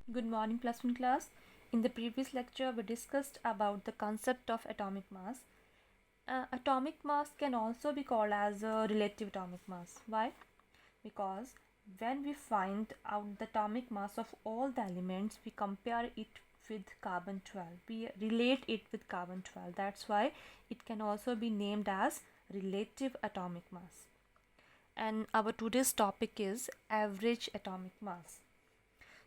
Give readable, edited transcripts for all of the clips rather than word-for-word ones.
Good morning, plus one class. In the previous lecture, we discussed about the concept of atomic mass. Atomic mass can also be called as a relative atomic mass. Why? Because when we find out the atomic mass of all the elements, we compare it with carbon 12. We relate it with carbon 12. That's why it can also be named as relative atomic mass. And our today's topic is average atomic mass.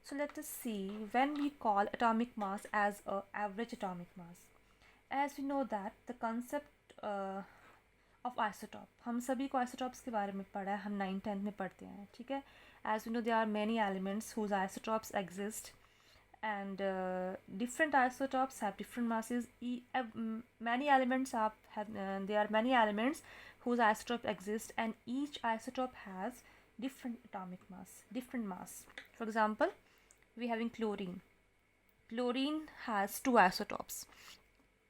So let us see when we call atomic mass as a average atomic mass. As we know that the concept of isotope, हम सभी को isotopes के बारे में पढ़ा है, हम 9th-10th में पढ़ते हैं, ठीक है. As we know there are many elements whose isotopes exist and different isotopes have different masses. Many elements there are many elements whose isotope exist and each isotope has different atomic mass, different mass. For example, we having chlorine. Chlorine has two isotopes,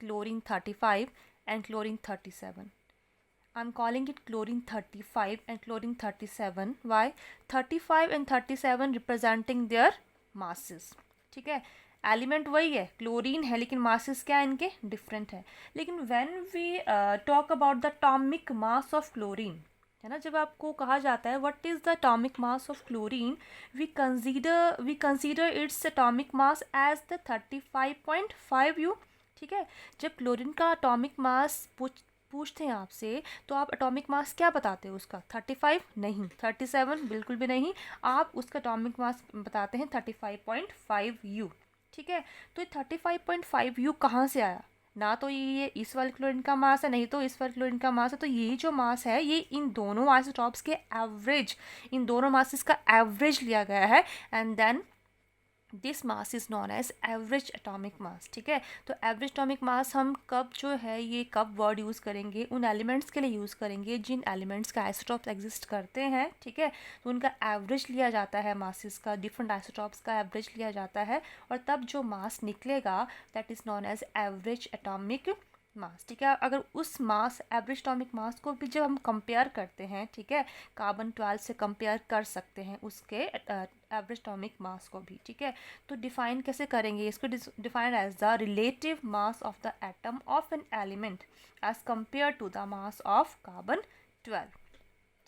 chlorine 35 and chlorine 37. I'm calling it chlorine 35 and chlorine 37. Why? 35 and 37 representing their masses. ठीक है, element वही है, chlorine है, लेकिन masses क्या है इनके, different है. लेकिन when we talk about the atomic mass of chlorine, है ना, जब आपको कहा जाता है what is the atomic mass of chlorine, we consider its atomic mass as the 35.5 U. ठीक है, जब क्लोरीन का एटॉमिक मास पूछते हैं आपसे तो आप एटॉमिक मास क्या बताते हो उसका, 35 नहीं, 37 बिल्कुल भी नहीं, आप उसका एटॉमिक मास बताते हैं 35.5 U. ठीक है, तो 35.5 U कहाँ से आया, ना तो ये इस वाले क्लोरीन का मास है, नहीं तो इस वाले क्लोरीन का मास है. तो ये जो मास है ये इन दोनों आइसोटॉप्स के एवरेज, इन दोनों मासेस का एवरेज लिया गया है and then this mass is known as average atomic mass. ठीक है, तो एवरेज एटॉमिक मास हम कब जो है ये कब वर्ड यूज़ करेंगे, उन एलिमेंट्स के लिए यूज़ करेंगे जिन एलिमेंट्स का आइसोटॉप्स एग्जिस्ट करते हैं. ठीक है, तो उनका एवरेज लिया जाता है, मासेस का, डिफरेंट आइसोटॉप्स का एवरेज लिया जाता है और तब जो मास निकलेगा that is known as average atomic mass. ठीक है, अगर उस मास एवरेज एटॉमिक मास को भी जब हम कंपेयर करते हैं, ठीक है, कार्बन 12 से कंपेयर कर सकते हैं उसके एवरेज एटॉमिक मास को भी. ठीक है, तो डिफाइन कैसे करेंगे इसको, defined as the relative mass of the atom of an element as compare to the mass of carbon 12.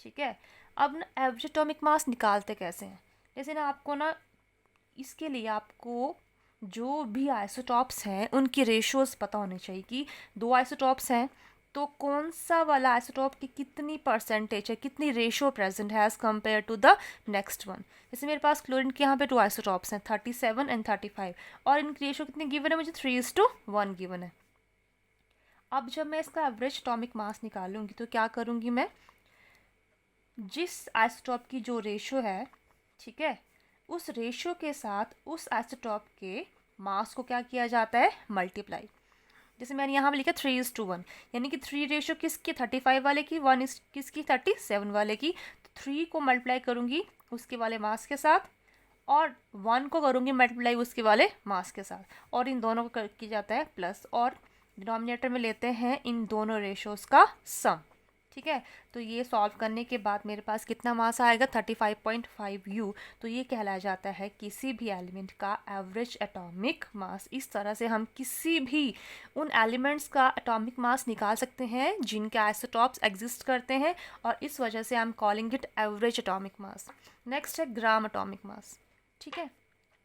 ठीक है, अब ना एवरेज एटॉमिक मास निकालते कैसे हैं, जैसे ना आपको ना इसके लिए आपको जो भी आइसोटॉप्स हैं उनकी रेशियोज़ पता होनी चाहिए कि दो आइसोटॉप्स हैं तो कौन सा वाला आइसोटॉप की कितनी परसेंटेज है, कितनी रेशियो प्रेजेंट है as compare to the next one. जैसे मेरे पास क्लोरीन के यहाँ पे दो आइसोटॉप्स हैं 37 एंड 35 और इनकी रेशियो कितनी गिवन है, मुझे 3:1 गिवन है. अब जब मैं इसका एवरेज एटॉमिक मास निकालूंगी तो क्या करूँगी मैं, जिस आइसोटॉप की जो रेशियो है, ठीक है, उस रेशियो के साथ उस आइसोटॉप के मास को क्या किया जाता है, मल्टीप्लाई. जैसे मैंने यहाँ पे लिखा 3:1, यानी कि 3 रेशियो किसकी, 35 वाले की, 1 इस किसकी, 37 वाले की. तो 3 को मल्टीप्लाई करूँगी उसके वाले मास के साथ और 1 को करूँगी मल्टीप्लाई उसके वाले मास के साथ और इन दोनों को किया जाता है प्लस और डिनोमिनेटर में लेते हैं इन दोनों रेशियोज़ का सम. ठीक है, तो ये सॉल्व करने के बाद मेरे पास कितना मास आएगा, 35.5 U. तो ये कहलाया जाता है किसी भी एलिमेंट का एवरेज एटॉमिक मास. इस तरह से हम किसी भी उन एलिमेंट्स का एटॉमिक मास निकाल सकते हैं जिनके आइसोटॉप्स एग्जिस्ट करते हैं और इस वजह से I am calling it average atomic mass. Next है ग्राम एटॉमिक मास. ठीक है,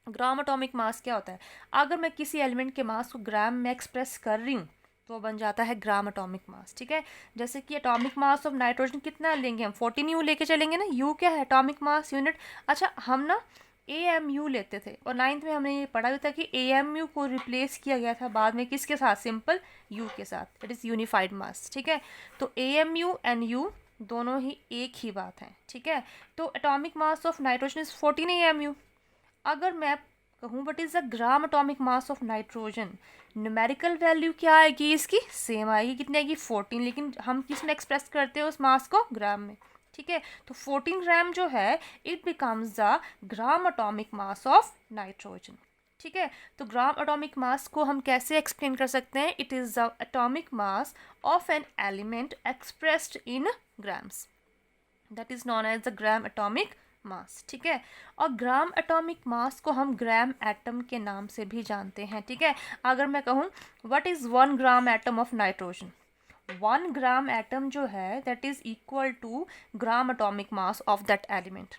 ग्राम एटॉमिक मास क्या होता है, अगर मैं किसी एलिमेंट के मास को ग्राम में एक्सप्रेस कर रही हूँ तो बन जाता है ग्राम एटॉमिक मास. ठीक है, जैसे कि एटॉमिक मास ऑफ नाइट्रोजन कितना लेंगे हम, 14 U लेके चलेंगे ना. U क्या है, एटॉमिक मास यूनिट. अच्छा, हम ना AMU लेते थे और 9th में हमने ये पढ़ा भी था कि AMU को रिप्लेस किया गया था बाद में किसके साथ, सिंपल U के साथ, इट इज़ यूनिफाइड मास. ठीक है, तो AMU एंड U दोनों ही एक ही बात है. ठीक है, तो atomic mass of nitrogen is 14 AMU. अगर मैं कहूँ what is the gram atomic mass of nitrogen, numerical value क्या आएगी इसकी, सेम आएगी, कितनी आएगी, 14, लेकिन हम किस में एक्सप्रेस करते हैं उस मास को, ग्राम में. ठीक है, तो 14 ग्राम जो है it becomes the gram atomic mass of nitrogen. ठीक है, तो ग्राम एटॉमिक मास को हम कैसे एक्सप्लेन कर सकते हैं, it is the atomic mass of an element expressed in grams, that is known as the gram atomic mass, ठीक है। और ग्राम एटॉमिक मास को हम ग्राम एटम के नाम से भी जानते हैं, ठीक है। अगर मैं कहूँ what is 1 gram atom of nitrogen, 1 gram atom जो है that is equal to gram atomic mass of that element,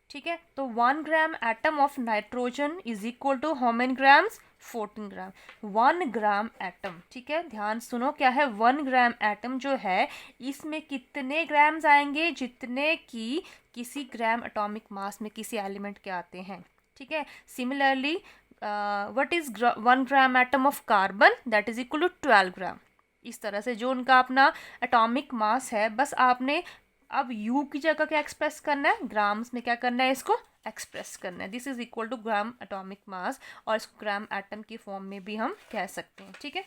ठीक है। तो 1 gram atom of nitrogen is equal to how many grams, 14 gram. 1 gram atom, ठीक है, ध्यान सुनो क्या है, 1 ग्राम एटम जो है इसमें कितने ग्राम्स आएंगे, जितने की किसी ग्राम एटॉमिक मास में किसी एलिमेंट के आते हैं, ठीक है। Similarly what is 1 gram atom of carbon, that is equal to 12 gram. इस तरह से जो उनका अपना एटॉमिक मास है, बस आपने अब यू की जगह क्या एक्सप्रेस करना है, ग्राम्स में क्या करना है, इसको एक्सप्रेस करना है। This is equal to gram atomic mass, और इसको ग्राम एटम की फॉर्म में भी हम कह सकते हैं, ठीक है।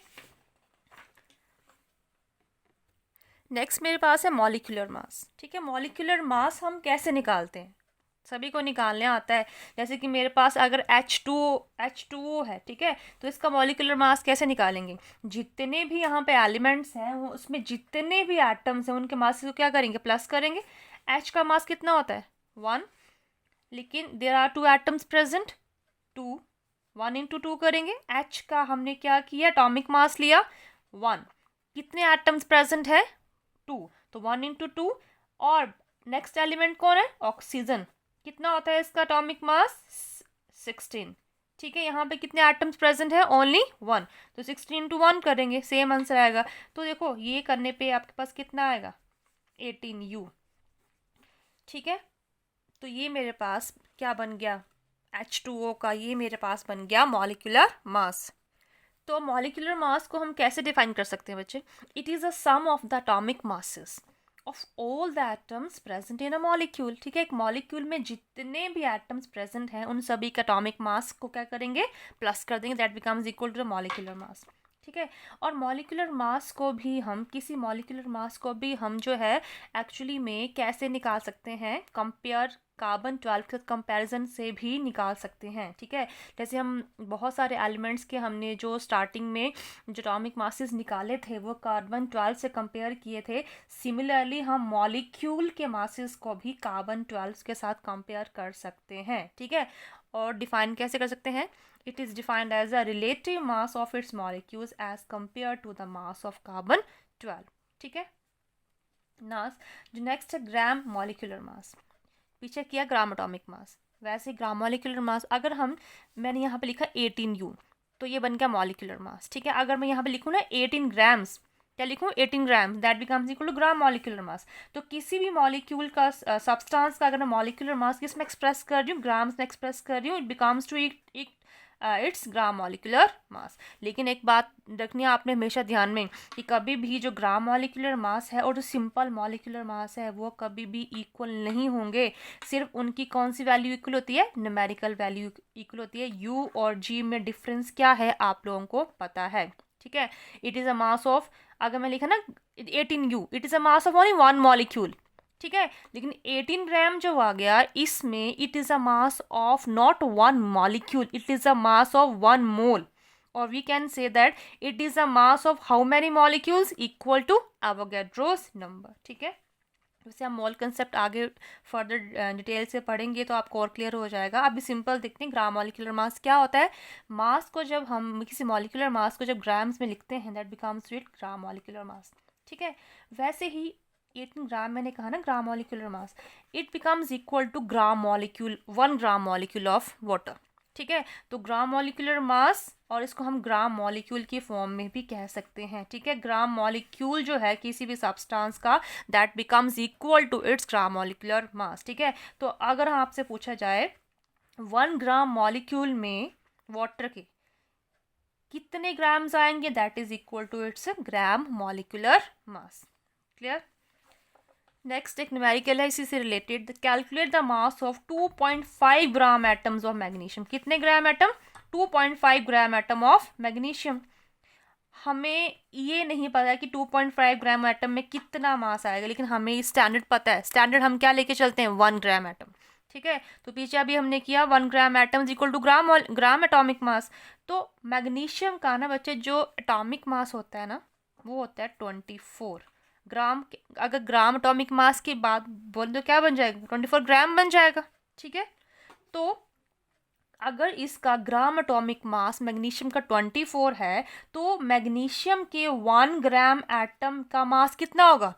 नेक्स्ट मेरे पास है मॉलिक्यूलर मास, ठीक है। मॉलिक्यूलर मास हम कैसे निकालते हैं, सभी को निकालने आता है। जैसे कि मेरे पास अगर H2O है, ठीक है, तो इसका मॉलिक्यूलर मास कैसे निकालेंगे, जितने भी यहाँ पे एलिमेंट्स हैं वो उसमें जितने भी एटम्स हैं उनके मास को क्या करेंगे, प्लस करेंगे। H का मास कितना होता है, 1, लेकिन there are 2 atoms present, 2, 1 into 2 करेंगे। H का हमने क्या किया, एटॉमिक मास लिया 1, कितने एटम्स प्रेजेंट है, 2, तो 1 इंटू 2। और नेक्स्ट एलिमेंट कौन है, ऑक्सीजन, कितना होता है इसका एटॉमिक मास, 16, ठीक है। यहाँ पे कितने एटम्स प्रेजेंट है, ओनली 1, तो 16 इंटू 1 करेंगे, सेम आंसर आएगा। तो देखो ये करने पे आपके पास कितना आएगा, 18U, ठीक है। तो ये मेरे पास क्या बन गया, H2O का ये मेरे पास बन गया मॉलिक्यूलर मास। तो मॉलिक्यूलर मास को हम कैसे डिफाइन कर सकते हैं बच्चे, it is a sum of the atomic masses of all the atoms present in a molecule, ठीक है। एक मॉलिक्यूल में जितने भी एटम्स प्रेजेंट हैं उन सभी का एटॉमिक मास को क्या करेंगे, प्लस कर देंगे, that becomes equal to the molecular mass, ठीक है। और मॉलिक्यूलर मास को भी हम किसी मॉलिक्यूलर मास को भी हम जो है एक्चुअली में कैसे निकाल सकते हैं, कंपेयर कार्बन 12 के कंपैरिजन से भी निकाल सकते हैं, ठीक है। जैसे हम बहुत सारे एलिमेंट्स के हमने जो स्टार्टिंग में जो एटॉमिक मासेस निकाले थे वो कार्बन 12 से कंपेयर किए थे। सिमिलरली हम मॉलिक्यूल के मासेस को भी कार्बन 12 के साथ कंपेयर कर सकते हैं, ठीक है। और डिफाइन कैसे कर सकते हैं, it is defined as a relative mass of its molecules as compared to the mass of carbon 12, ठीक है। जो नेक्स्ट है ग्राम मॉलिक्यूलर मास, पीछे किया ग्राम एटॉमिक मास, वैसे ग्राम मॉलिक्यूलर मास अगर मैंने यहाँ पे लिखा 18U, तो ये बन गया मॉलिक्यूलर मास, ठीक है। अगर मैं यहाँ पे लिखूँ ना 18 ग्राम्स, क्या लिखूँ, 18 grams, that becomes equal to gram molecular mass. तो किसी भी मॉलिक्यूल का सब्सटेंस का अगर मैं मॉलिक्यूलर मास किस में एक्सप्रेस कर रही हूँ, ग्राम्स में एक्सप्रेस कर रही हूँ, it becomes to its gram molecular mass. लेकिन एक बात रखनी है आपने हमेशा ध्यान में कि कभी भी जो ग्राम मॉलिक्यूलर मास है और जो सिंपल मॉलिक्यूलर मास है वो कभी भी इक्वल नहीं होंगे। सिर्फ उनकी कौन सी वैल्यू इक्वल होती है, न्यूमेरिकल वैल्यू इक्वल होती है। यू और जी में डिफरेंस क्या है आप लोगों को पता है, ठीक है। It is a mass of, अगर मैं लिखा ना 18U, it is a mass of only 1 molecule, ठीक है। लेकिन 18 ग्राम जो आ गया इसमें it is a mass of not 1 molecule, it is a mass of 1 mole, और we can say that it is a mass of how many molecules, equal to Avogadro's number, ठीक है। वैसे हम मोल कंसेप्ट आगे further detail से पढ़ेंगे तो आपको और क्लियर हो जाएगा। अभी सिंपल देखते हैं ग्राम मॉलिक्यूलर मास क्या होता है। मास को जब हम किसी मॉलिक्यूलर मास को जब ग्राम्स में लिखते हैं that becomes it gram molecular mass, ठीक है। वैसे ही 18 ग्राम मैंने कहा ना gram molecular mass, it becomes equal to gram molecule 1 gram molecule of water, ठीक है। तो ग्राम मॉलिक्यूलर मास, और इसको हम ग्राम मॉलिक्यूल की फॉर्म में भी कह सकते हैं, ठीक है। ग्राम मॉलिक्यूल जो है किसी भी सब्सटेंस का that becomes equal to its gram molecular mass, ठीक है। तो अगर आपसे पूछा जाए 1 ग्राम मॉलिक्यूल में वाटर के कितने ग्राम्स आएंगे, that is equal to its gram molecular mass, clear. Next एक न्यूमेरिकल है इसी से related, calculate the mass of 2.5 gram atoms of magnesium. कितने gram atom, 2.5 gram atom of magnesium. हमें ये नहीं पता कि 2.5 ग्राम एटम में कितना मास आएगा, लेकिन हमें स्टैंडर्ड पता है। स्टैंडर्ड हम क्या लेके चलते हैं, 1 ग्राम एटम, ठीक है। तो पीछे अभी हमने किया 1 gram atom equal to gram atomic mass. तो मैग्नीशियम का ना बच्चे जो एटॉमिक मास होता है ना वो होता है 24 ग्राम। अगर ग्राम एटॉमिक मास की बात बोल तो क्या बन जाएगा, 24 ग्राम बन जाएगा, ठीक है। तो अगर इसका ग्राम एटॉमिक मास मैग्नीशियम का 24 है तो मैग्नीशियम के 1 ग्राम एटम का मास कितना होगा,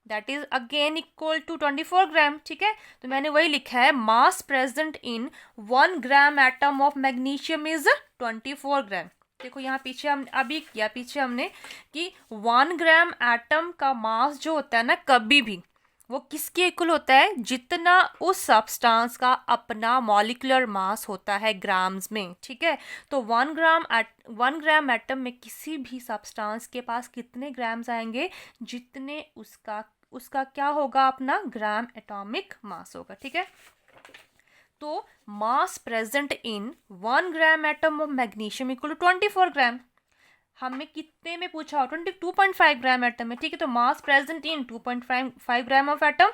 that is again equal to 24 gram. ठीक है, तो मैंने वही लिखा है, mass present in 1 gram atom of magnesium is 24 gram. देखो यहाँ पीछे हम अभी किया, पीछे हमने कि 1 ग्राम एटम का मास जो होता है ना, कभी भी वो किसके इक्वल होता है, जितना उस सब्सटेंस का अपना मॉलिक्यूलर मास होता है ग्राम्स में। ठीक है, तो 1 ग्राम एटम में किसी भी सब्सटेंस के पास कितने ग्राम्स आएंगे, जितने उसका उसका क्या होगा, अपना ग्राम एटॉमिक मास होगा। ठीक है, तो mass present in 1 gram atom of magnesium equal to 24 gram. हमें कितने में पूछा हो, 22.5 ग्राम एटम में। ठीक है, तो mass present in 2.5 gram of atom,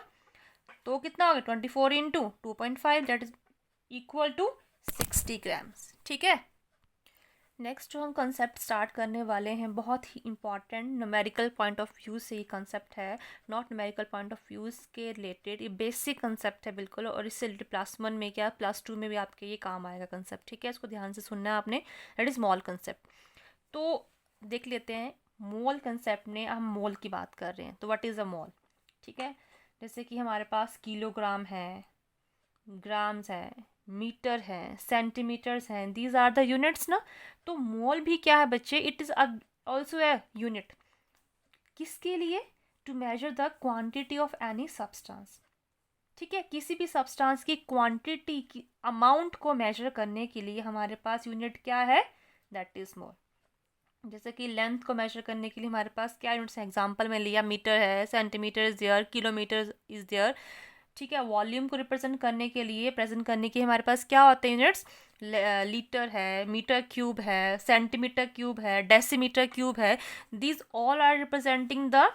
तो कितना हो गया, 24 into 2.5 that is equal to 60 grams. ठीक है, नेक्स्ट जो हम कंसेप्ट स्टार्ट करने वाले हैं, बहुत ही important numerical point of view से ये कंसेप्ट है, not numerical point of views के रिलेटेड। ये बेसिक कंसेप्ट है बिल्कुल, और इससे रिलेटेड +1 में क्या +2 में भी आपके ये काम आएगा कंसेप्ट। ठीक है, इसको ध्यान से सुनना है आपने, दैट इज मोल कंसेप्ट। तो देख लेते हैं मोल कंसेप्ट में, हम मोल की बात कर रहे हैं, तो व्हाट इज़ अ मोल। ठीक है, जैसे कि हमारे पास किलोग्राम है, ग्राम्स है, मीटर है, सेंटीमीटर्स हैं, दीज आर द यूनिट्स ना। तो मोल भी क्या है बच्चे, it is also a unit, किसके लिए, to measure the quantity of any substance. ठीक है, किसी भी सब्सटेंस की क्वांटिटी की अमाउंट को मेजर करने के लिए हमारे पास यूनिट क्या है, दैट इज मोल। जैसे कि लेंथ को मेजर करने के लिए हमारे पास क्या यूनिट्स हैं, एग्जांपल में लिया मीटर है, centimetre is there, kilometre is there. ठीक है, वॉल्यूम को रिप्रेजेंट करने के लिए, प्रेजेंट करने के लिए हमारे पास क्या होते हैं यूनिट्स, लीटर है, मीटर क्यूब है, सेंटीमीटर क्यूब है, डेसीमीटर क्यूब है। These all are representing the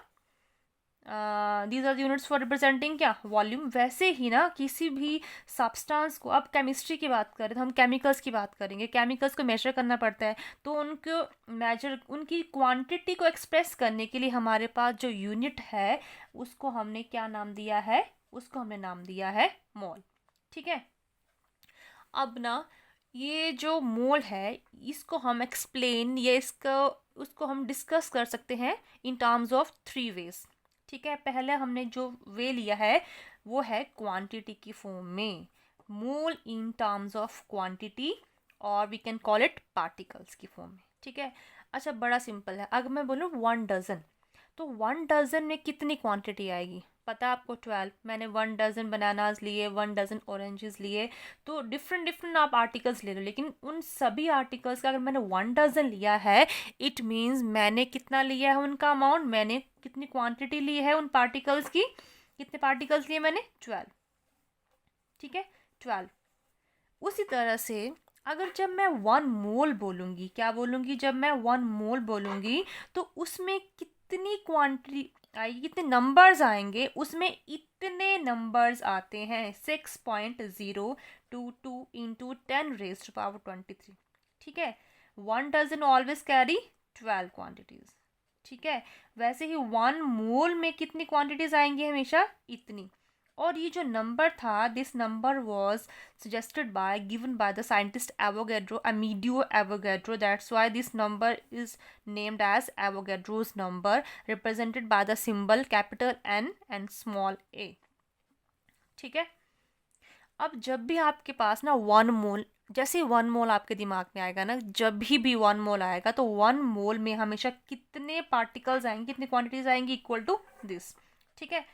these are units for representing क्या, वॉल्यूम। वैसे ही ना किसी भी सब्सटेंस को, अब केमिस्ट्री की बात करें तो हम केमिकल्स की बात करेंगे, केमिकल्स को मेजर करना पड़ता है, तो उनको मेजर, उनकी क्वांटिटी को एक्सप्रेस करने के लिए हमारे पास जो यूनिट है उसको हमने क्या नाम दिया है, उसको हमने नाम दिया है मोल। ठीक है, अब ना ये जो मोल है इसको हम एक्सप्लेन, ये इसको उसको हम डिस्कस कर सकते हैं इन टर्म्स ऑफ 3 वेज। ठीक है, पहले हमने जो वे लिया है वो है क्वांटिटी की फॉर्म में, mole in terms of quantity, और we can call it particles की फॉर्म में। ठीक है, अच्छा बड़ा सिंपल है, अगर मैं बोलूँ 1 डजन, तो 1 डजन में कितनी क्वांटिटी आएगी, पता है आपको 12। मैंने 1 डजन बनानाज लिए, 1 डजन ऑरेंजेस लिए, तो डिफरेंट डिफरेंट आप आर्टिकल्स ले लो, लेकिन उन सभी आर्टिकल्स का अगर मैंने 1 डजन लिया है, इट मीन्स मैंने कितना लिया है उनका अमाउंट, मैंने कितनी क्वांटिटी ली है उन पार्टिकल्स की, कितने पार्टिकल्स लिए मैंने, 12। ठीक है, 12। उसी तरह से अगर जब मैं 1 मोल बोलूँगी, क्या बोलूँगी, जब मैं 1 मोल बोलूँगी तो उसमें कितनी क्वांटिटी आएगी, कितने नंबर्स आएंगे, उसमें इतने नंबर्स आते हैं, 6.022 इंटू 10⁻23। ठीक है, 1 डजन ऑलवेज कैरी 12 क्वांटिटीज। ठीक है, वैसे ही 1 मोल में कितनी क्वांटिटीज आएंगी, हमेशा इतनी। और ये जो नंबर था, this number was suggested by, given by the scientist Avogadro, Amedeo Avogadro. That's why this number is named as Avogadro's number, represented by the symbol capital N and small a. ठीक है, अब जब भी आपके पास ना 1 मोल, जैसे 1 मोल आपके दिमाग में आएगा ना, जब भी 1 मोल आएगा तो 1 मोल में हमेशा कितने पार्टिकल्स आएंगे, कितनी क्वांटिटीज आएंगी, इक्वल टू दिस। ठीक है,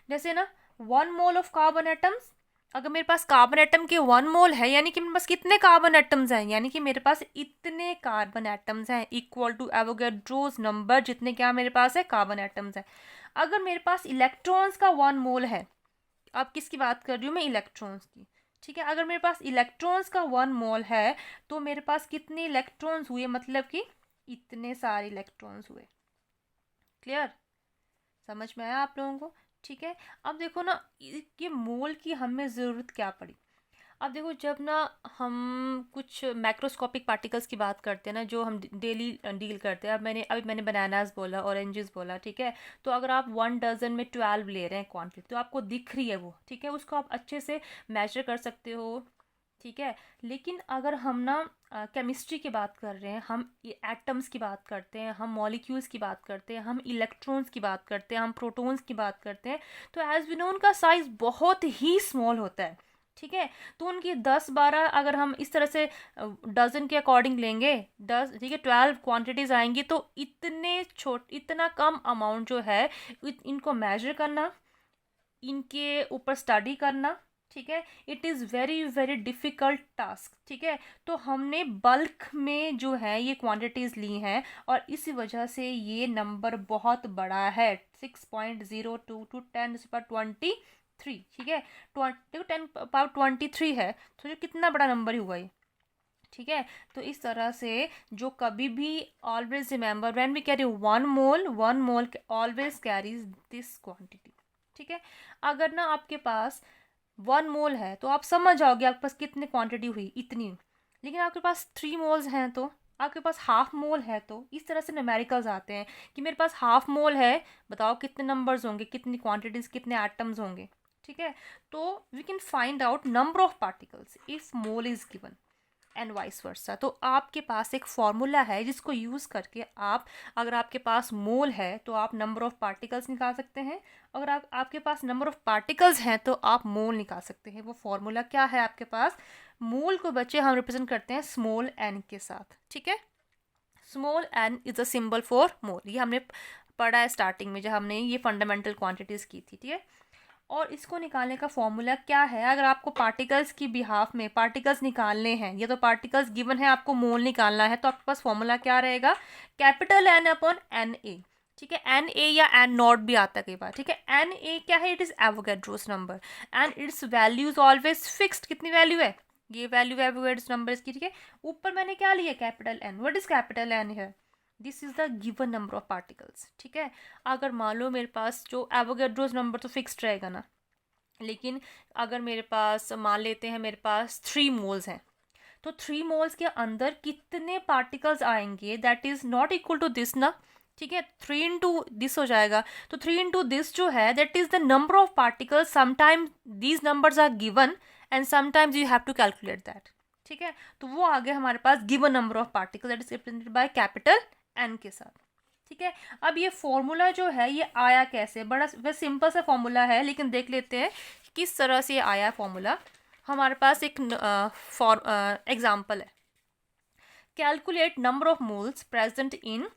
जैसे ना 1 मोल ऑफ कार्बन एटम्स, अगर मेरे पास कार्बन एटम के 1 मोल है, यानी कि मेरे पास कितने कार्बन एटम्स हैं, यानी कि मेरे पास इतने कार्बन एटम्स हैं, इक्वल टू एवोगैड्रोस नंबर, जितने क्या मेरे पास है, कार्बन एटम्स हैं। अगर मेरे पास इलेक्ट्रॉन्स का 1 मोल है, अब किसकी बात कर रही हूँ मैं, इलेक्ट्रॉन्स की। ठीक है, अगर मेरे पास इलेक्ट्रॉन्स का 1 मोल है तो मेरे पास कितने इलेक्ट्रॉन्स हुए, मतलब कि इतने सारे इलेक्ट्रॉन्स हुए। क्लियर, समझ में आया आप लोगों को। ठीक है, अब देखो ना, ये मोल की हमें ज़रूरत क्या पड़ी। अब देखो, जब ना हम कुछ मैक्रोस्कोपिक पार्टिकल्स की बात करते हैं ना, जो हम डेली डील करते हैं, अभी मैंने बनानास बोला, ऑरेंजेस बोला, ठीक है। तो अगर आप 1 डजन में 12 ले रहे हैं क्वांटिटी, तो आपको दिख रही है वो, ठीक है, उसको आप अच्छे से मेजर कर सकते हो, ठीक है। लेकिन अगर हम ना केमिस्ट्री की बात कर रहे हैं, हम एटम्स की बात करते हैं, हम मॉलिक्यूल्स की बात करते हैं, हम इलेक्ट्रॉन्स की बात करते हैं, हम प्रोटॉन्स की बात करते हैं, तो एज वी नो उनका साइज बहुत ही स्मॉल होता है, ठीक है। तो उनकी 10-12 अगर हम इस तरह से डजन के अकॉर्डिंग लेंगे, 10, ठीक है, 12 क्वांटिटीज आएंगी, तो इतना कम अमाउंट जो है, इनको मेजर करना, इनके ऊपर स्टडी करना, ठीक है, it is very very difficult task, ठीक है। तो हमने बल्क में जो है ये क्वांटिटीज़ ली हैं, और इसी वजह से ये नंबर बहुत बड़ा है, 6.02 टू 10⁻23, ठीक है। देखो 10⁻23 है, तो जो कितना बड़ा नंबर हुआ ये, ठीक है। तो इस तरह से जो कभी भी, always remember when we carry 1 mole, 1 mole always carries this quantity, ठीक है। अगर ना आपके पास 1 मोल है, तो आप समझ जाओगे आपके पास कितनी क्वांटिटी हुई, इतनी। लेकिन आपके पास 3 मोल्स हैं, तो आपके पास हाफ मोल है, तो इस तरह से न्यूमेरिकल्स आते हैं कि मेरे पास हाफ मोल है, बताओ कितने नंबर्स होंगे, कितनी क्वांटिटीज, कितने एटम्स होंगे, ठीक है। तो we can find out number of particles if mole is given and vice versa. तो आपके पास एक फॉर्मूला है जिसको यूज़ करके आप, अगर आपके पास मोल है तो आप नंबर ऑफ पार्टिकल्स निकाल सकते हैं, अगर आपके पास नंबर ऑफ पार्टिकल्स हैं तो आप मोल निकाल सकते हैं। वो फॉर्मूला क्या है आपके पास? मोल को बच्चे हम रिप्रेजेंट करते हैं स्मॉल एन के साथ, ठीक है। Small N is a symbol for mole, ये हमने पढ़ा है स्टार्टिंग में जब हमने ये फंडामेंटल क्वांटिटीज़ की थी, ठीक है। और इसको निकालने का फॉर्मूला क्या है? अगर आपको पार्टिकल्स की बिहाफ में पार्टिकल्स निकालने हैं, या तो पार्टिकल्स गिवन है, आपको मोल निकालना है, तो आपके पास फॉर्मूला क्या रहेगा? Capital N upon N A, ठीक है। एन ए या एन नॉट भी आता है कई बार, ठीक है। एन ए क्या है? It is Avogadro's number and it's values always fixed. कितनी वैल्यू है? ये वैल्यू एवोगैड्रोस नंबर की, ठीक है। ऊपर मैंने क्या लिया? Capital N. What is capital N है? This is the given number of particles, ठीक है। अगर मान लो मेरे पास जो एवोगैड्रोस नंबर तो फिक्स्ड रहेगा ना, लेकिन अगर मेरे पास, मान लेते हैं मेरे पास 3 मोल्स हैं, तो 3 मोल्स के अंदर कितने पार्टिकल्स आएंगे? That is not equal to this ना, ठीक है। 3 into दिस हो जाएगा, तो 3 into दिस जो है that is the number of particles. Sometime these numbers are given and sometimes you have to calculate that, ठीक है। तो वो आ गया हमारे पास given number of particles, that is represented by capital N के साथ, ठीक है। अब ये फॉर्मूला जो है ये आया कैसे? बड़ा वह सिंपल सा फॉर्मूला है, लेकिन देख लेते हैं किस तरह से आया फॉर्मूला। हमारे पास एक एग्जाम्पल है। Calculate number of moles present इन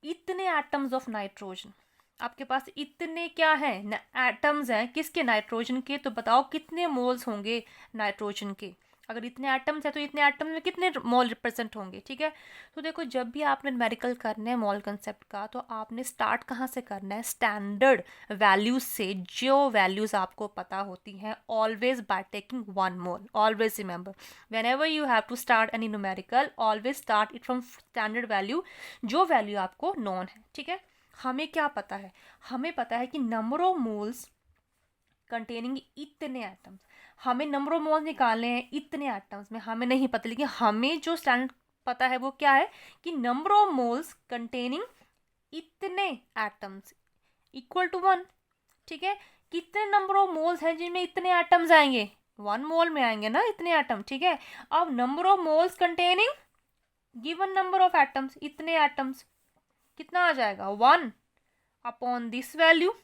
इतने एटम्स ऑफ नाइट्रोजन। आपके पास इतने क्या है? एटम्स हैं, किसके? नाइट्रोजन के। तो बताओ कितने मोल्स होंगे नाइट्रोजन के? अगर इतने एटम्स हैं तो इतने एटम्स में कितने मोल रिप्रेजेंट होंगे, ठीक है। तो देखो, जब भी आपने न्यूमेरिकल करना है मोल कंसेप्ट का, तो आपने स्टार्ट कहाँ से करना है? स्टैंडर्ड वैल्यूज से, जो वैल्यूज आपको पता होती हैं, always by taking 1 mole. Always remember, whenever you have to start any numerical, always start it from standard value, जो वैल्यू आपको नॉन है, ठीक है। हमें क्या पता है? हमें पता है कि नंबर ऑफ मोल्स कंटेनिंग इतने एटम्स। हमें नंबर ऑफ मोल्स निकालने हैं इतने एटम्स में, हमें नहीं पता, लेकिन हमें जो स्टैंडर्ड पता है वो क्या है? कि नंबर ऑफ मोल्स कंटेनिंग इतने एटम्स इक्वल टू 1, ठीक है। कितने नंबर ऑफ मोल्स हैं जिनमें इतने एटम्स आएंगे? 1 मोल में आएंगे ना इतने एटम, ठीक है। अब number of moles containing given number of atoms, इतने एटम्स, कितना आ जाएगा? 1 अपॉन दिस वैल्यू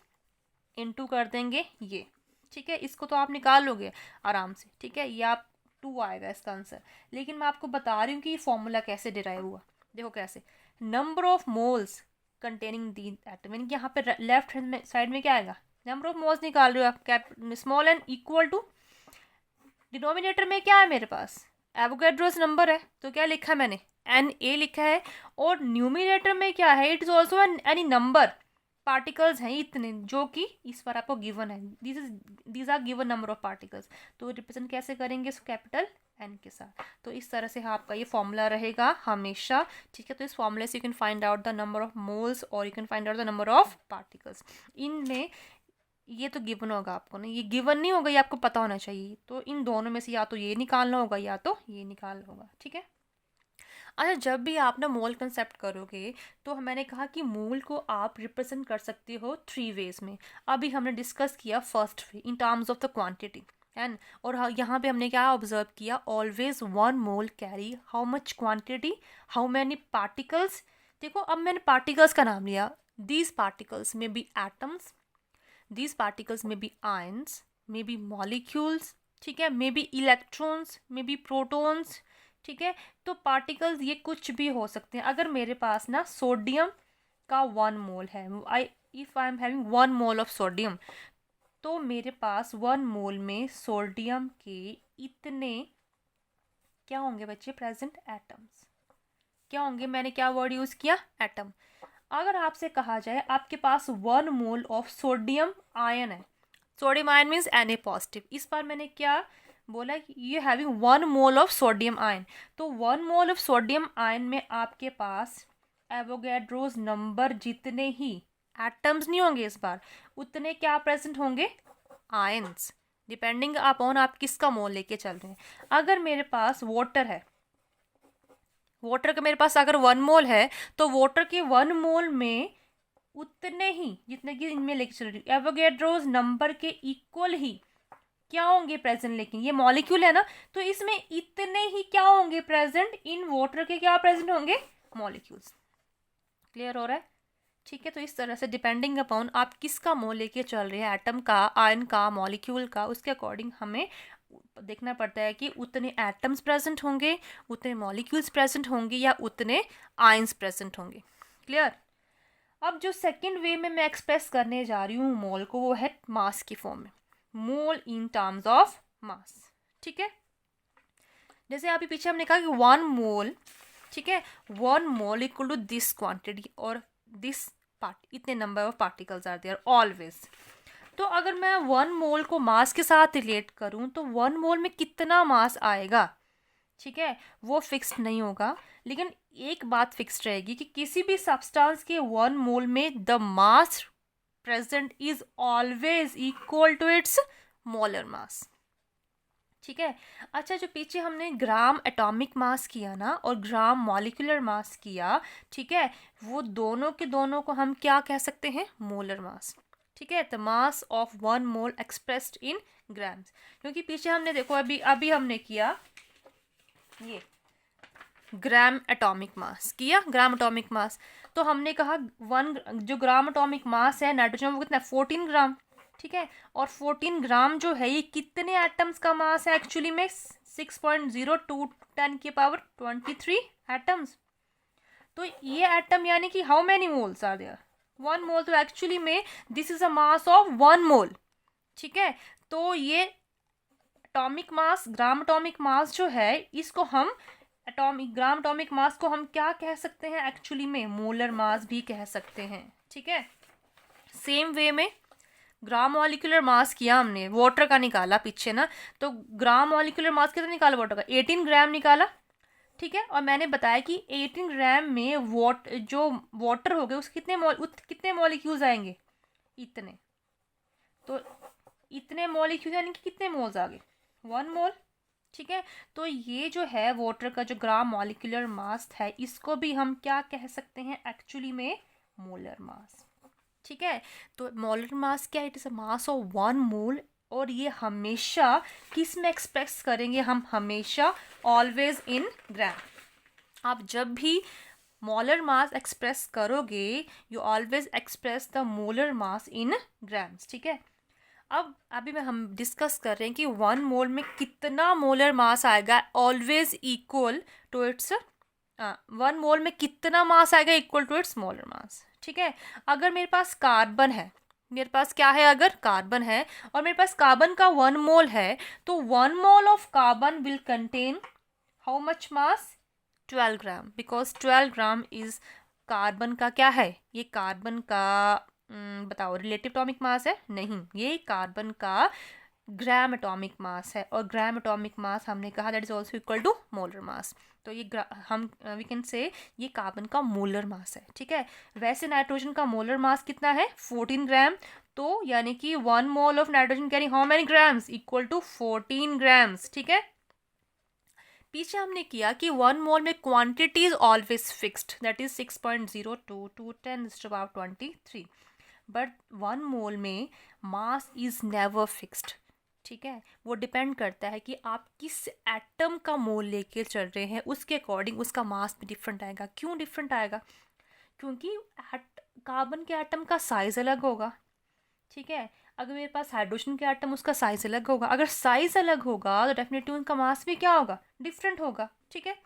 इनटू कर देंगे ये, ठीक है। इसको तो आप निकाल लोगे आराम से, ठीक है। ये आप 2 आएगा इसका आंसर। लेकिन मैं आपको बता रही हूँ कि ये फॉर्मूला कैसे डिराइव हुआ। देखो कैसे, number of moles containing the atom, यानी कि यहाँ पे लेफ्ट हैंड में साइड में क्या आएगा? नंबर ऑफ मोल्स निकाल रहे हो आप, cap small N equal to, denominator में क्या है मेरे पास? एवोगैड्रोस नंबर है, तो क्या लिखा मैंने? एन ए लिखा है। और न्यूमिनेटर में क्या है? It is also any number, particles हैं इतने, जो कि इस बार आपको गिवन है। These are given number of particles. तो रिप्रेजेंट कैसे करेंगे? कैपिटल एन के साथ। तो इस तरह से आपका ये फॉर्मूला रहेगा हमेशा, ठीक है। तो इस फॉर्मूले से you can find out the number of moles और you can find out the number of particles. इनमें ये तो गिवन होगा आपको ना, ये गिवन नहीं होगा, ये आपको पता होना चाहिए। तो इन दोनों में से या तो ये निकालना होगा या तो ये निकालना होगा, ठीक है। अच्छा, जब भी आप ना मोल कंसेप्ट करोगे तो मैंने कहा कि मोल को आप रिप्रेजेंट कर सकते हो 3 वेज में। अभी हमने डिस्कस किया first way in terms of the quantity and, और यहाँ पे हमने क्या ऑब्जर्व किया, always 1 mole carry how much quantity, how many particles. देखो अब मैंने पार्टिकल्स का नाम लिया, these particles may be atoms, these particles may be ions, may be molecules, ठीक है, may be electrons, may be protons, ठीक है। तो पार्टिकल्स ये कुछ भी हो सकते हैं। अगर मेरे पास ना सोडियम का 1 मोल है, if I am having 1 mole of sodium, तो मेरे पास 1 मोल में सोडियम के इतने क्या होंगे बच्चे प्रेजेंट, एटम्स। क्या होंगे, मैंने क्या वर्ड यूज़ किया, एटम। अगर आपसे कहा जाए आपके पास 1 मोल ऑफ सोडियम आयन है, sodium ion means Na positive, इस बार मैंने क्या बोला, you having 1 mole of sodium ion. तो 1 मोल ऑफ सोडियम आयन में आपके पास एवोगैड्रोज नंबर जितने ही एटम्स नहीं होंगे इस बार, उतने क्या प्रेजेंट होंगे, आयन्स, डिपेंडिंग अपॉन आप किसका मोल लेके चल रहे हैं। अगर मेरे पास वाटर है, वाटर का मेरे पास अगर 1 मोल है, तो वाटर के 1 मोल में उतने ही जितने कि इनमें लेके चल रही, एवोगैड्रोज नंबर के इक्वल ही क्या होंगे प्रेजेंट। लेकिन ये मॉलिक्यूल है ना, तो इसमें इतने ही क्या होंगे प्रेजेंट, इन वाटर के क्या प्रेजेंट होंगे, मॉलिक्यूल्स। क्लियर हो रहा है, ठीक है। तो इस तरह से डिपेंडिंग अपॉन आप किसका मोल लेके चल रहे हैं, एटम का, आयन का, मॉलिक्यूल का, उसके अकॉर्डिंग हमें देखना पड़ता है कि उतने एटम्स प्रेजेंट होंगे, उतने मॉलिक्यूल्स प्रेजेंट होंगे, या उतने आयंस प्रेजेंट होंगे। क्लियर। अब जो सेकंड वे में मैं एक्सप्रेस करने जा रही हूँ मोल को, वो है मास की फॉर्म में, mole in terms of mass, ठीक है। जैसे अभी पीछे हमने कहा कि 1 मोल, ठीक है, 1 mole equal to this quantity और दिस पार्ट, इतने number of particles are there always. तो अगर मैं 1 मोल को मास के साथ रिलेट करूं तो 1 मोल में कितना मास आएगा, ठीक है, वो फिक्स्ड नहीं होगा। लेकिन एक बात फिक्स्ड रहेगी कि किसी भी सब्सटेंस के 1 मोल में the mass present is always equal to its molar mass, ठीक है। अच्छा, जो पीछे हमने ग्राम एटॉमिक मास किया ना और ग्राम मॉलिक्यूलर मास किया, ठीक है, वो दोनों के दोनों को हम क्या कह सकते हैं, मोलर मास, ठीक है। The mass of 1 mole expressed in grams, क्योंकि पीछे हमने देखो अभी हमने किया ये ग्राम एटॉमिक मास किया, ग्राम एटॉमिक मास। तो हमने कहा 1 जो ग्राम एटॉमिक मास है नाइट्रोजन, वो कितना 14 ग्राम, ठीक है। और 14 ग्राम जो है ये कितने एटम्स का मास है एक्चुअली में, 6.02 10 की पावर 23 एटम्स। तो ये एटम यानी कि how many moles are there, 1 mole. तो एक्चुअली में this is a mass of 1 mole, ठीक है। तो ये एटॉमिक मास, ग्राम एटॉमिक मास जो है, इसको हम ग्राम एटॉमिक मास को हम क्या कह सकते हैं एक्चुअली में, मोलर मास भी कह सकते हैं, ठीक है। सेम वे में ग्राम मॉलिक्यूलर मास किया हमने, वाटर का निकाला पीछे ना, तो ग्राम मॉलिक्यूलर मास कितना निकाला वाटर का, 18 ग्राम निकाला, ठीक है। और मैंने बताया कि 18 ग्राम में जो वाटर हो गए उसके कितने मॉलिक्यूल्स आएंगे, इतने। तो इतने मॉलिक्यूल यानी कि कितने मोल्स आ गए, 1 मोल, ठीक है। तो ये जो है वाटर का जो ग्राम मॉलिक्यूलर मास है, इसको भी हम क्या कह सकते हैं एक्चुअली में, मोलर मास, ठीक है। तो मोलर मास क्या है, it is a mass of 1 mole. और ये हमेशा किस में एक्सप्रेस करेंगे हम, हमेशा ऑलवेज इन ग्राम। आप जब भी मोलर मास एक्सप्रेस करोगे, you always express the molar mass in grams, ठीक है। अब अभी हम डिस्कस कर रहे हैं कि 1 मोल में कितना मोलर मास आएगा, always equal to its 1 mole में कितना मास आएगा equal to its molar mass, ठीक है। अगर मेरे पास कार्बन है, मेरे पास क्या है, अगर कार्बन है और मेरे पास कार्बन का 1 मोल है, तो 1 mole of carbon will contain how much mass, 12 gram, because 12 gram is carbon का क्या है, ये कार्बन का बताओ रिलेटिव एटॉमिक मास है, नहीं, ये कार्बन का ग्राम एटॉमिक मास है। और ग्राम एटॉमिक मास हमने कहा that is also equal to molar mass. तो ये हम वी कैन से ये कार्बन का मोलर मास है, ठीक है। वैसे नाइट्रोजन का मोलर मास कितना है 14 ग्राम, तो यानी कि 1 mole of nitrogen carry how many grams equal to 14 grams, ठीक है। पीछे हमने किया कि 1 मोल में quantity is always fixed, that is 6.02 to 10⁻23, but 1 mole में मास इज नेवर फिक्स्ड, ठीक है। वो डिपेंड करता है कि आप किस एटम का मोल लेके चल रहे हैं, उसके अकॉर्डिंग उसका मास भी डिफरेंट आएगा। क्यों डिफरेंट आएगा? क्योंकि कार्बन के एटम का साइज अलग होगा, ठीक है। अगर मेरे पास हाइड्रोजन के एटम, उसका साइज अलग होगा। अगर साइज अलग होगा तो डेफिनेटली उनका मास भी क्या होगा, डिफरेंट होगा, ठीक है।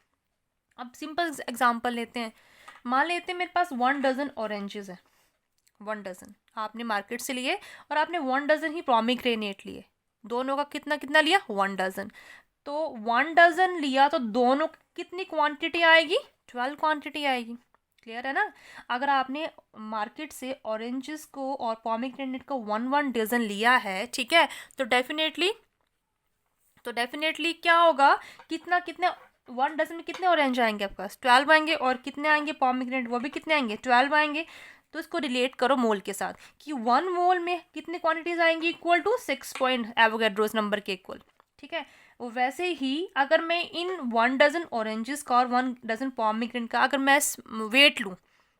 अब सिंपल एग्जांपल लेते हैं। मान लेते हैं मेरे पास 1 डजन ऑरेंजेस है, 1 डजन आपने मार्केट से लिए और आपने 1 डजन ही पोमेग्रेनेट लिए। दोनों का कितना कितना लिया, 1 डजन। तो 1 डजन लिया तो दोनों कितनी क्वांटिटी आएगी, 12 क्वांटिटी आएगी। क्लियर है ना? अगर आपने मार्केट से ऑरेंजेस को और पोमेग्रेनेट को 1 डजन लिया है, ठीक है, तो डेफिनेटली क्या होगा, कितना कितने 1 डजन में कितने ऑरेंज आएंगे आपके पास, 12 आएंगे। और कितने आएंगे पोमेग्रेनेट, वो भी कितने आएंगे, 12 आएंगे। तो इसको रिलेट करो मोल के साथ कि 1 मोल में कितनी क्वांटिटीज आएंगी, equal to 6 point Avogadro's number के इक्वल, ठीक है। वैसे ही अगर मैं इन 1 डजन ऑरेंजेस का और 1 डजन पोमेग्रेनेट का अगर मैं वेट लूँ,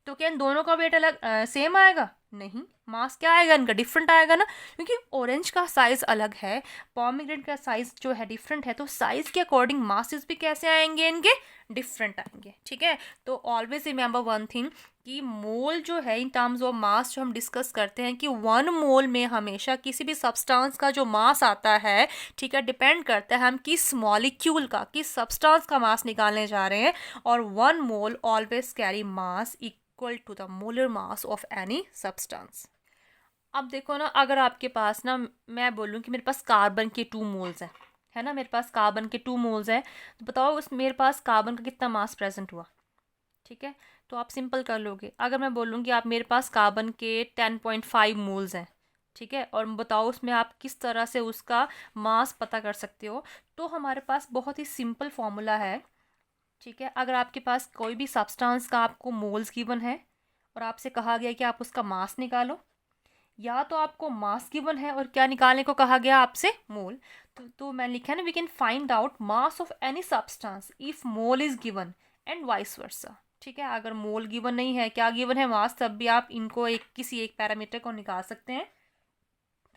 तो क्या इन दोनों का वेट अलग सेम आएगा? नहीं, मास क्या आएगा इनका, डिफरेंट आएगा ना, क्योंकि ऑरेंज का साइज अलग है, पोमेग्रेनेट का साइज जो है डिफरेंट है, तो साइज के अकॉर्डिंग मासेस भी कैसे आएंगे इनके, डिफरेंट आएंगे, ठीक है। तो ऑलवेज रिमेंबर वन थिंग कि मोल जो है इन टर्म्स ऑफ मास जो हम डिस्कस करते हैं कि 1 मोल में हमेशा किसी भी सब्सटेंस का जो मास आता है, ठीक है, डिपेंड करता है हम किस मॉलिक्यूल का, किस सब्सटेंस का मास निकालने जा रहे हैं। और 1 mole always carry mass equal to the molar mass of any substance. अब देखो ना, अगर आपके पास ना मैं बोलूँ कि मेरे पास कार्बन के 2 मोल्स हैं, है ना, मेरे पास कार्बन के 2 मोल्स हैं, तो बताओ उस मेरे पास कार्बन का कितना मास प्रेजेंट हुआ, ठीक है। तो आप सिंपल कर लोगे। अगर मैं बोलूँगी आप मेरे पास कार्बन के 10.5 मोल्स हैं, ठीक है, और बताओ उसमें आप किस तरह से उसका मास पता कर सकते हो, तो हमारे पास बहुत ही सिंपल फॉर्मूला है, ठीक है। अगर आपके पास कोई भी सब्सटेंस का आपको मोल्स गिवन है और आपसे कहा गया कि आप उसका मास निकालो, या तो आपको मास गिवन है और क्या निकालने को कहा गया आपसे, मोल। तो मैंने लिखा है ना, we can find out mass of any substance if mole is given and vice versa, ठीक है। अगर मोल गिवन नहीं है, क्या गिवन है, मास, तब भी आप इनको किसी एक पैरामीटर को निकाल सकते हैं।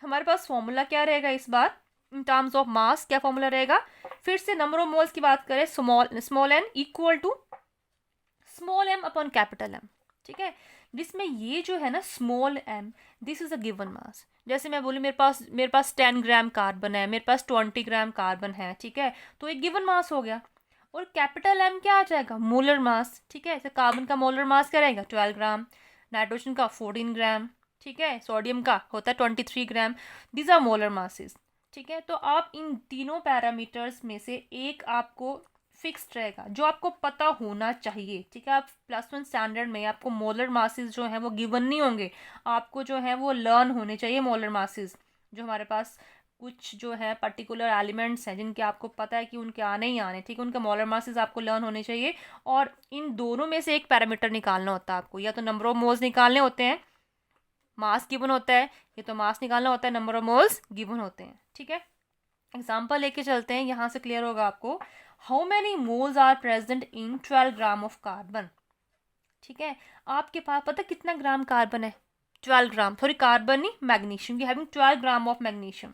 हमारे पास फॉर्मूला क्या रहेगा इस बार इन टर्म्स ऑफ मास, क्या फॉर्मूला रहेगा, फिर से नंबर ऑफ मोल्स की बात करें, small N equal to small M upon capital M, ठीक है। जिसमें ये जो है ना small M, this is a given mass. जैसे मैं बोलूँ मेरे पास 10 ग्राम कार्बन है, मेरे पास 20 ग्राम कार्बन है, ठीक है, तो एक गिवन मास हो गया। और कैपिटल एम क्या आ जाएगा, मोलर मास, ठीक है। ऐसे कार्बन का मोलर मास क्या रहेगा, 12 ग्राम, नाइट्रोजन का 14 ग्राम, ठीक है, सोडियम का होता है 23 ग्राम। दीज आर मोलर मासेस, ठीक है। तो आप इन तीनों पैरामीटर्स में से एक आपको फिक्स्ड रहेगा, जो आपको पता होना चाहिए, ठीक है। आप +1 स्टैंडर्ड में आपको मोलर मासेस जो हैं वो गिवन नहीं होंगे, आपको जो है वो लर्न होने चाहिए मोलर मासेस। जो हमारे पास कुछ जो है पर्टिकुलर एलिमेंट्स हैं जिनके आपको पता है कि उनके आने ही आने, ठीक है, उनका मोलर मासेस आपको लर्न होने चाहिए। और इन दोनों में से एक पैरामीटर निकालना होता है आपको, या तो नंबर ऑफ मोल्स निकालने होते हैं, मास गिवन होता है, या तो मास निकालना होता है, नंबर ऑफ मोल्स गिवन होते हैं, ठीक है। एग्जाम्पल लेके चलते हैं, यहाँ से क्लियर होगा आपको। How many moles are present in 12 gram of carbon, ठीक है। आपके पास पता कितना ग्राम कार्बन है, 12 ग्राम, सॉरी कार्बन नहीं, magnesium, having 12 gram of magnesium.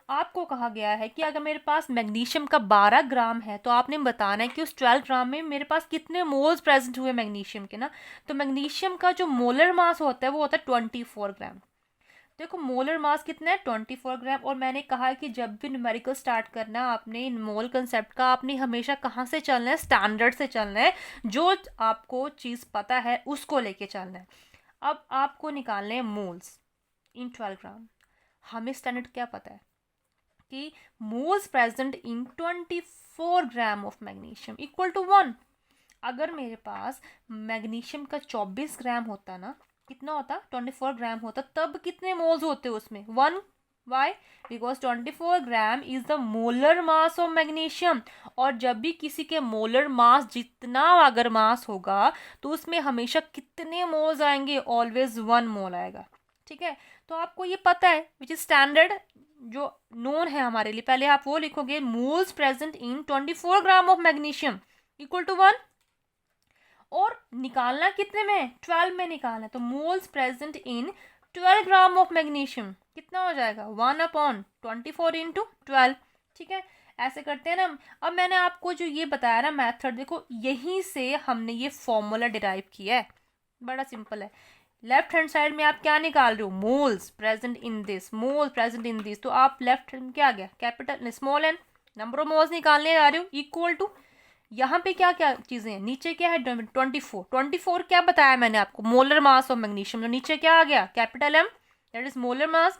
आपको कहा गया है कि अगर मेरे पास मैग्नीशियम का 12 ग्राम है, तो आपने बताना है कि उस 12 ग्राम में मेरे पास कितने मोल्स प्रेजेंट हुए मैग्नीशियम के ना। तो मैग्नीशियम का जो मोलर मास होता है वो होता है 24 ग्राम। देखो मोलर मास कितना है, 24 ग्राम। और मैंने कहा है कि जब भी न्यूमेरिकल स्टार्ट करना है आपने इन मोल कंसेप्ट का, आपने हमेशा कहाँ से चलना है, स्टैंडर्ड से चलना है, जो आपको चीज़ पता है उसको लेके चलना है। अब आपको निकालने हैं मोल्स इन 12 ग्राम। हमें स्टैंडर्ड क्या पता है कि moles present in 24 gram of magnesium equal to 1। अगर मेरे पास मैग्नीशियम का 24 ग्राम होता ना, कितना होता, 24 ग्राम होता, तब कितने मोल्स होते उसमें, 1 why? Because 24 gram is the molar mass of magnesium, और जब भी किसी के मोलर मास जितना अगर मास होगा तो उसमें हमेशा कितने मोल्स आएंगे? ऑलवेज 1 मोल आएगा, ठीक है। तो आपको ये पता है विच इज स्टैंडर्ड जो नोन है हमारे लिए, पहले आप वो लिखोगे moles present in 24 gram of magnesium equal to 1, और निकालना कितने में? 12 में निकालना है, तो moles present in 12 gram of magnesium कितना हो जाएगा? 1/24 इंटू 12, ठीक है। ऐसे करते हैं ना। अब मैंने आपको जो ये बताया ना मेथड, देखो यहीं से हमने ये फॉर्मूला डिराइव किया है, बड़ा सिंपल है। लेफ्ट हैंड साइड में आप क्या निकाल रहे हो? Moles present in this, mole present in this, तो आप लेफ्ट हैंड में क्या आ गया? Capital small N, number of moles निकालने जा रहे हो, इक्वल टू यहाँ पे क्या क्या चीजें हैं? नीचे क्या है? 24 क्या बताया मैंने आपको? Molar mass of magnesium. तो नीचे क्या आ गया? Capital M, that is molar mass.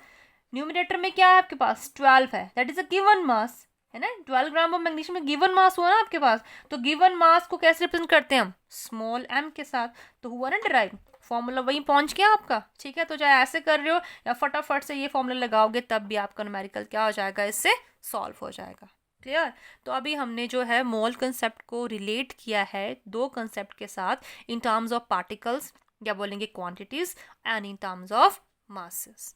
Numerator में क्या है आपके पास? 12 है, that is a given mass, है ना। 12 ग्राम ऑफ मैग्नीशियम में गिवन मास हुआ ना आपके पास, तो गिवन मास को कैसे रिप्रेजेंट करते हैं हम? स्मॉल एम के साथ। तो हुआ ना डिराइव, फॉर्मूला वहीं पहुंच गया आपका, ठीक है। तो चाहे ऐसे कर रहे हो या फटाफट से ये फॉर्मूला लगाओगे तब भी आपका न्यूमेरिकल क्या हो जाएगा? इससे सॉल्व हो जाएगा। क्लियर? तो अभी हमने जो है मोल कंसेप्ट को रिलेट किया है दो कंसेप्ट के साथ, इन टर्म्स ऑफ पार्टिकल्स या बोलेंगे quantities, and in terms of masses.